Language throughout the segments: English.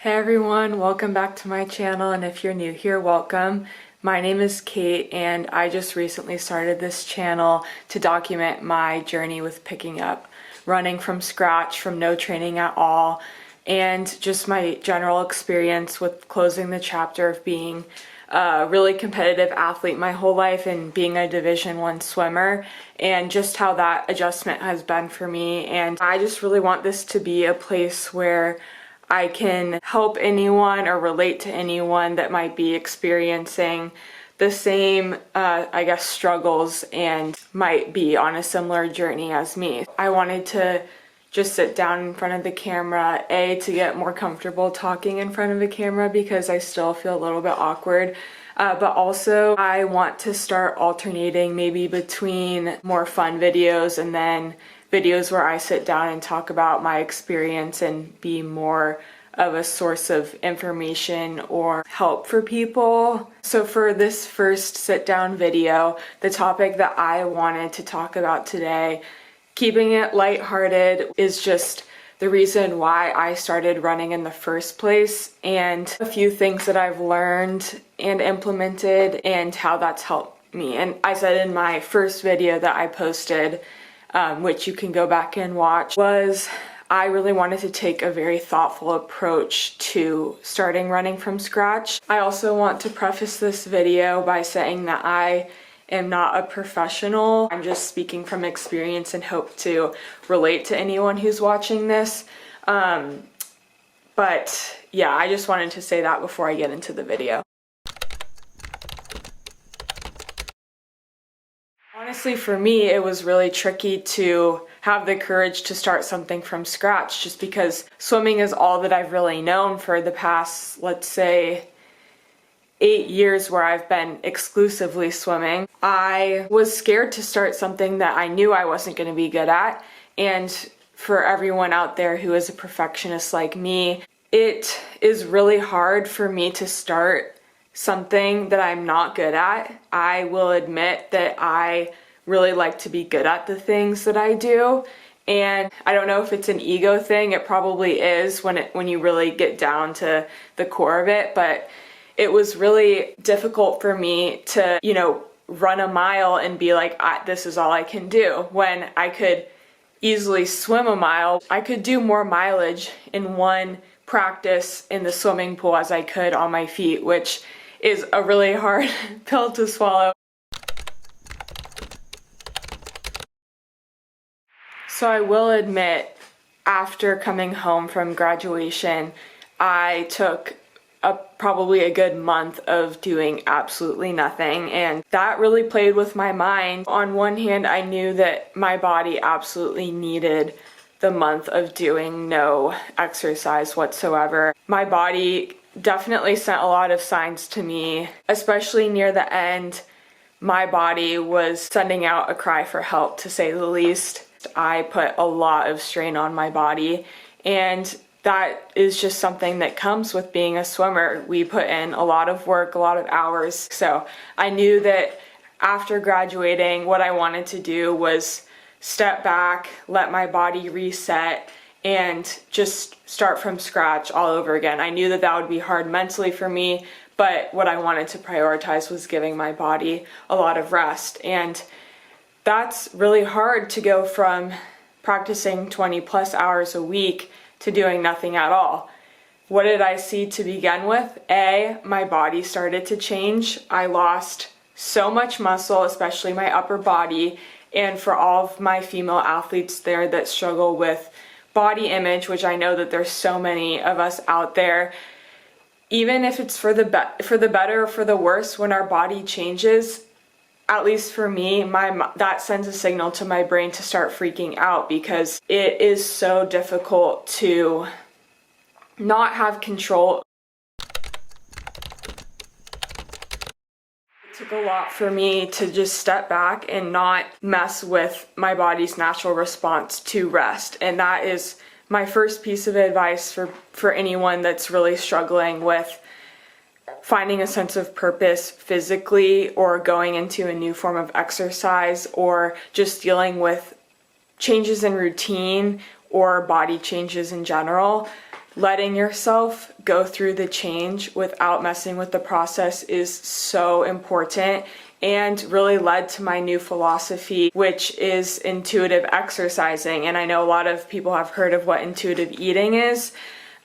Hey everyone, welcome back to my channel, and if you're new here, welcome. My name is Kate and I just recently started this channel to document my journey with picking up running from scratch, from no training at all, and just my general experience with closing the chapter of being a really competitive athlete my whole life and being a Division I swimmer, and just how that adjustment has been for me. And I just really want this to be a place where I can help anyone or relate to anyone that might be experiencing the same, struggles and might be on a similar journey as me. I wanted to just sit down in front of the camera, to get more comfortable talking in front of a camera because I still feel a little bit awkward, but also I want to start alternating maybe between more fun videos and then videos where I sit down and talk about my experience and be more of a source of information or help for people. So for this first sit down video, the topic that I wanted to talk about today, keeping it lighthearted, is just the reason why I started running in the first place and a few things that I've learned and implemented and how that's helped me. And I said in my first video that I posted, which you can go back and watch, was I really wanted to take a very thoughtful approach to starting running from scratch. I also want to preface this video by saying that I am not a professional. I'm just speaking from experience and hope to relate to anyone who's watching this. But yeah, I just wanted to say that before I get into the video. Honestly, for me, it was really tricky to have the courage to start something from scratch just because swimming is all that I've really known for the past, let's say, 8 years where I've been exclusively swimming. I was scared to start something that I knew I wasn't going to be good at, and for everyone out there who is a perfectionist like me, it is really hard for me to start something that I'm not good at. I will admit that I really like to be good at the things that I do, and I don't know if it's an ego thing. It probably is when you really get down to the core of it, but it was really difficult for me to, run a mile and be like, this is all I can do, when I could easily swim a mile. I could do more mileage in one practice in the swimming pool as I could on my feet, which is a really hard pill to swallow. So I will admit, after coming home from graduation, I took probably a good month of doing absolutely nothing, and that really played with my mind. On one hand, I knew that my body absolutely needed the month of doing no exercise whatsoever. My body definitely sent a lot of signs to me, especially near the end. My body was sending out a cry for help, to say the least. I put a lot of strain on my body, and that is just something that comes with being a swimmer. We put in a lot of work, a lot of hours. So I knew that after graduating, what I wanted to do was step back, let my body reset, and just start from scratch all over again. I knew that that would be hard mentally for me, but what I wanted to prioritize was giving my body a lot of rest. And that's really hard, to go from practicing 20 plus hours a week to doing nothing at all. What did I see to begin with? My body started to change. I lost so much muscle, especially my upper body. And for all of my female athletes there that struggle with body image, which I know that there's so many of us out there, even if it's for the better or for the worse, when our body changes, at least for me, that sends a signal to my brain to start freaking out, because it is so difficult to not have control. It took a lot for me to just step back and not mess with my body's natural response to rest. And that is my first piece of advice for anyone that's really struggling with finding a sense of purpose physically, or going into a new form of exercise, or just dealing with changes in routine or body changes in general. letting yourself go through the change without messing with the process is so important, and really led to my new philosophy, which is intuitive exercising. And I know a lot of people have heard of what intuitive eating is,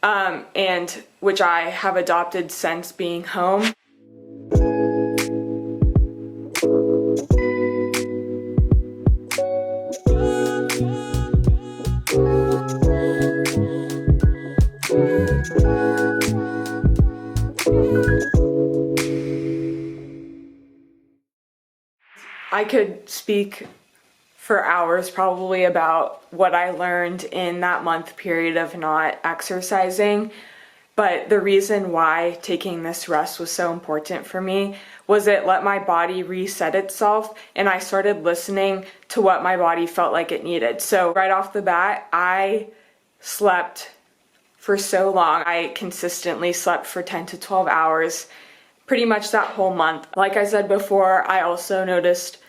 and which I have adopted since being home. I could speak for hours probably about what I learned in that month period of not exercising, but the reason why taking this rest was so important for me was it let my body reset itself, and I started listening to what my body felt like it needed. So right off the bat, I slept for so long. I consistently slept for 10 to 12 hours pretty much that whole month. Like I said before, I also noticed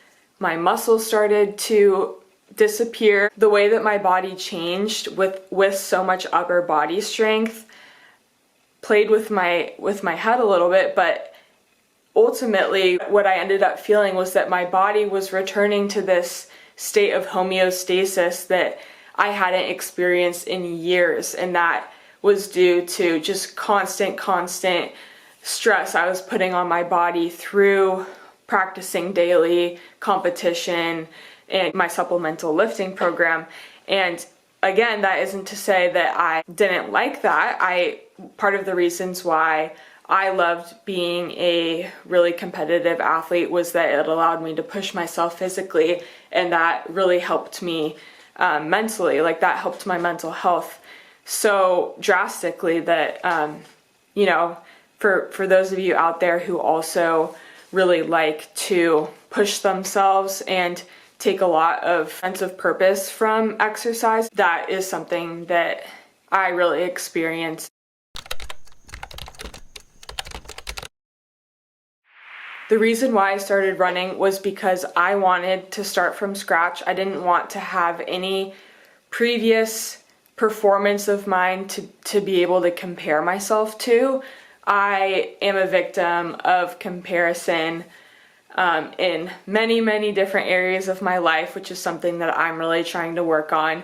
my muscles started to disappear. The way that my body changed with so much upper body strength played with my head a little bit, but ultimately what I ended up feeling was that my body was returning to this state of homeostasis that I hadn't experienced in years, and that was due to just constant stress I was putting on my body through practicing daily, competition, and my supplemental lifting program. And again, that isn't to say that I didn't like that. Part of the reasons why I loved being a really competitive athlete was that it allowed me to push myself physically, and that really helped me mentally. Like, that helped my mental health so drastically that, for those of you out there who also really like to push themselves and take a lot of sense of purpose from exercise, that is something that I really experience. The reason why I started running was because I wanted to start from scratch. I didn't want to have any previous performance of mine to be able to compare myself to. I am a victim of comparison in many different areas of my life, which is something that I'm really trying to work on.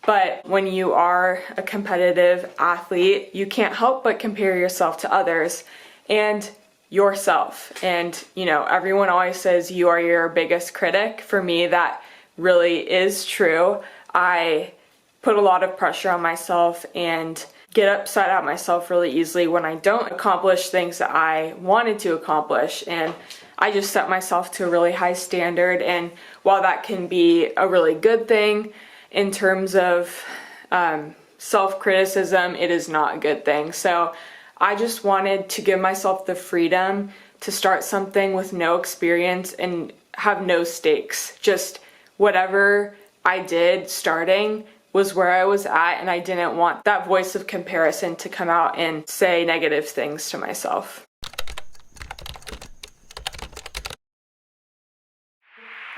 But when you are a competitive athlete, you can't help but compare yourself to others and yourself. And, everyone always says you are your biggest critic. For me, that really is true. I put a lot of pressure on myself and get upset at myself really easily when I don't accomplish things that I wanted to accomplish. And I just set myself to a really high standard. And while that can be a really good thing in terms of self-criticism, it is not a good thing. So I just wanted to give myself the freedom to start something with no experience and have no stakes. Just whatever I did starting was where I was at, and I didn't want that voice of comparison to come out and say negative things to myself.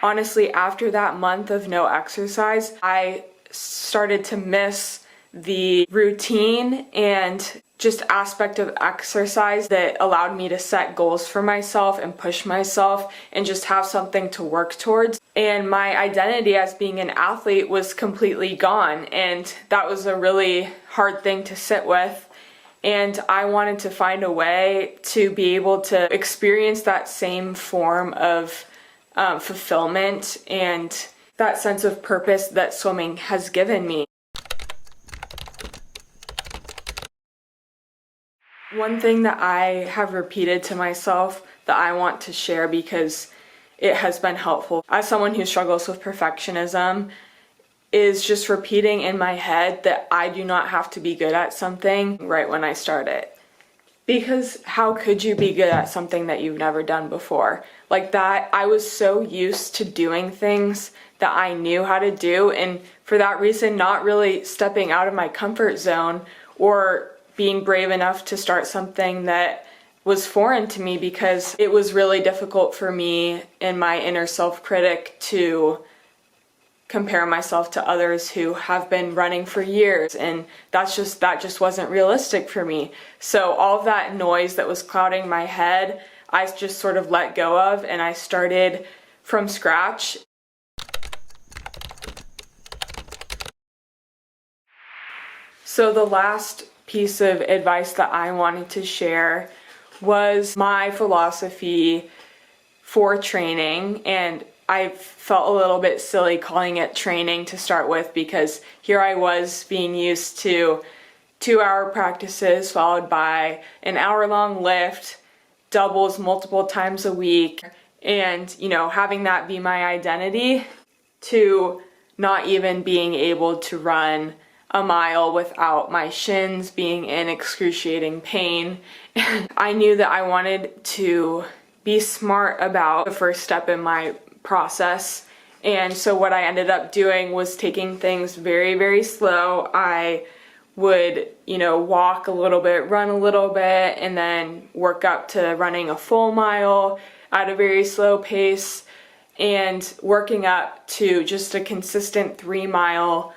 Honestly, after that month of no exercise, I started to miss the routine and just aspect of exercise that allowed me to set goals for myself and push myself and just have something to work towards. And my identity as being an athlete was completely gone, and that was a really hard thing to sit with. And I wanted to find a way to be able to experience that same form of fulfillment and that sense of purpose that swimming has given me. One thing that I have repeated to myself that I want to share because it has been helpful as someone who struggles with perfectionism is just repeating in my head that I do not have to be good at something right when I start it. Because how could you be good at something that you've never done before? Like that, I was so used to doing things that I knew how to do, and for that reason, not really stepping out of my comfort zone or being brave enough to start something that was foreign to me, because it was really difficult for me and my inner self-critic to compare myself to others who have been running for years, and that just wasn't realistic for me. So all of that noise that was clouding my head, I just sort of let go of, and I started from scratch. So the last piece of advice that I wanted to share was my philosophy for training, and I felt a little bit silly calling it training to start with, because here I was being used to 2-hour practices followed by an hour-long lift, doubles multiple times a week, and having that be my identity, to not even being able to run a mile without my shins being in excruciating pain. I knew that I wanted to be smart about the first step in my process, and so what I ended up doing was taking things very, very slow. I would, walk a little bit, run a little bit, and then work up to running a full mile at a very slow pace, and working up to just a consistent 3-mile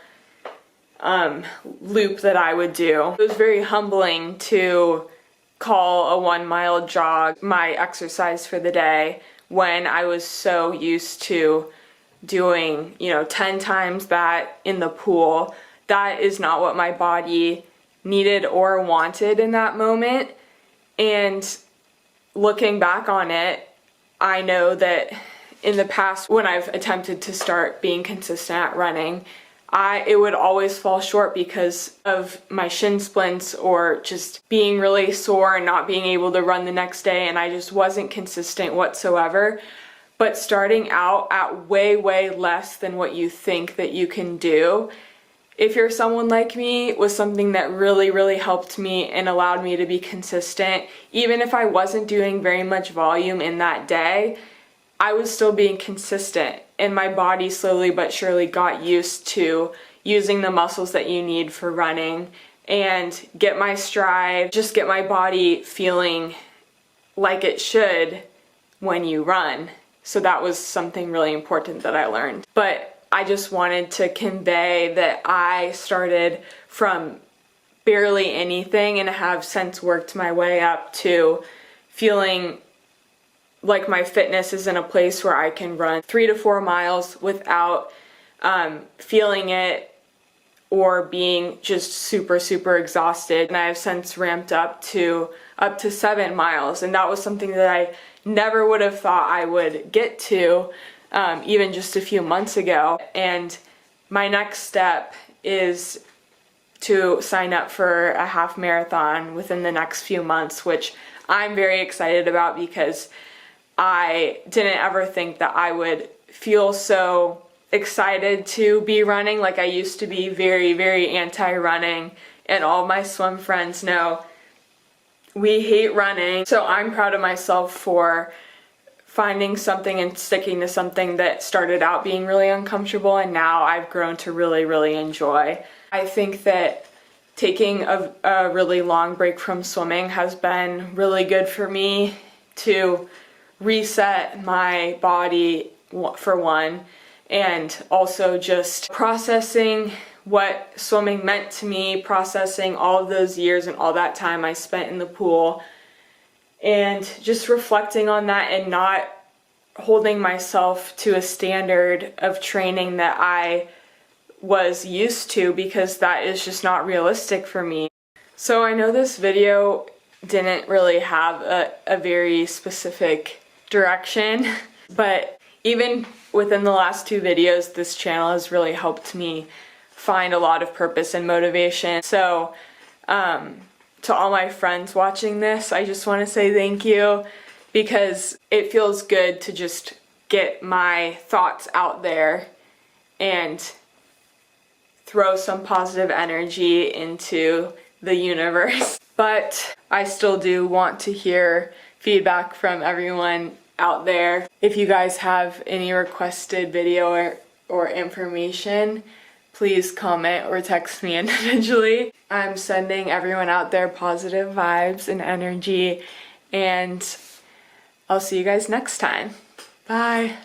loop that I would do. It was very humbling to call a 1-mile jog my exercise for the day when I was so used to doing, 10 times that in the pool. That is not what my body needed or wanted in that moment. And looking back on it, I know that in the past, when I've attempted to start being consistent at running, it would always fall short because of my shin splints or just being really sore and not being able to run the next day, and I just wasn't consistent whatsoever. But starting out at way, way less than what you think that you can do, if you're someone like me, was something that really, really helped me and allowed me to be consistent. Even if I wasn't doing very much volume in that day, I was still being consistent, and my body slowly but surely got used to using the muscles that you need for running and get my stride, just get my body feeling like it should when you run. So that was something really important that I learned. But I just wanted to convey that I started from barely anything and have since worked my way up to feeling like my fitness is in a place where I can run 3 to 4 miles without feeling it or being just super, super exhausted. And I have since ramped up to 7 miles, and that was something that I never would have thought I would get to even just a few months ago. And my next step is to sign up for a half marathon within the next few months, which I'm very excited about, because I didn't ever think that I would feel so excited to be running. Like, I used to be very, very anti-running, and all my swim friends know we hate running. So I'm proud of myself for finding something and sticking to something that started out being really uncomfortable, and now I've grown to really, really enjoy. I think that taking a really long break from swimming has been really good for me to reset my body, for one, and also just processing what swimming meant to me, processing all of those years and all that time I spent in the pool, and just reflecting on that and not holding myself to a standard of training that I was used to, because that is just not realistic for me. So I know this video didn't really have a very specific direction, but even within the last 2 videos, this channel has really helped me find a lot of purpose and motivation. So to all my friends watching this, I just want to say thank you, because it feels good to just get my thoughts out there and throw some positive energy into the universe. But I still do want to hear feedback from everyone out there. If you guys have any requested video or information, please comment or text me individually. I'm sending everyone out there positive vibes and energy, and I'll see you guys next time. Bye.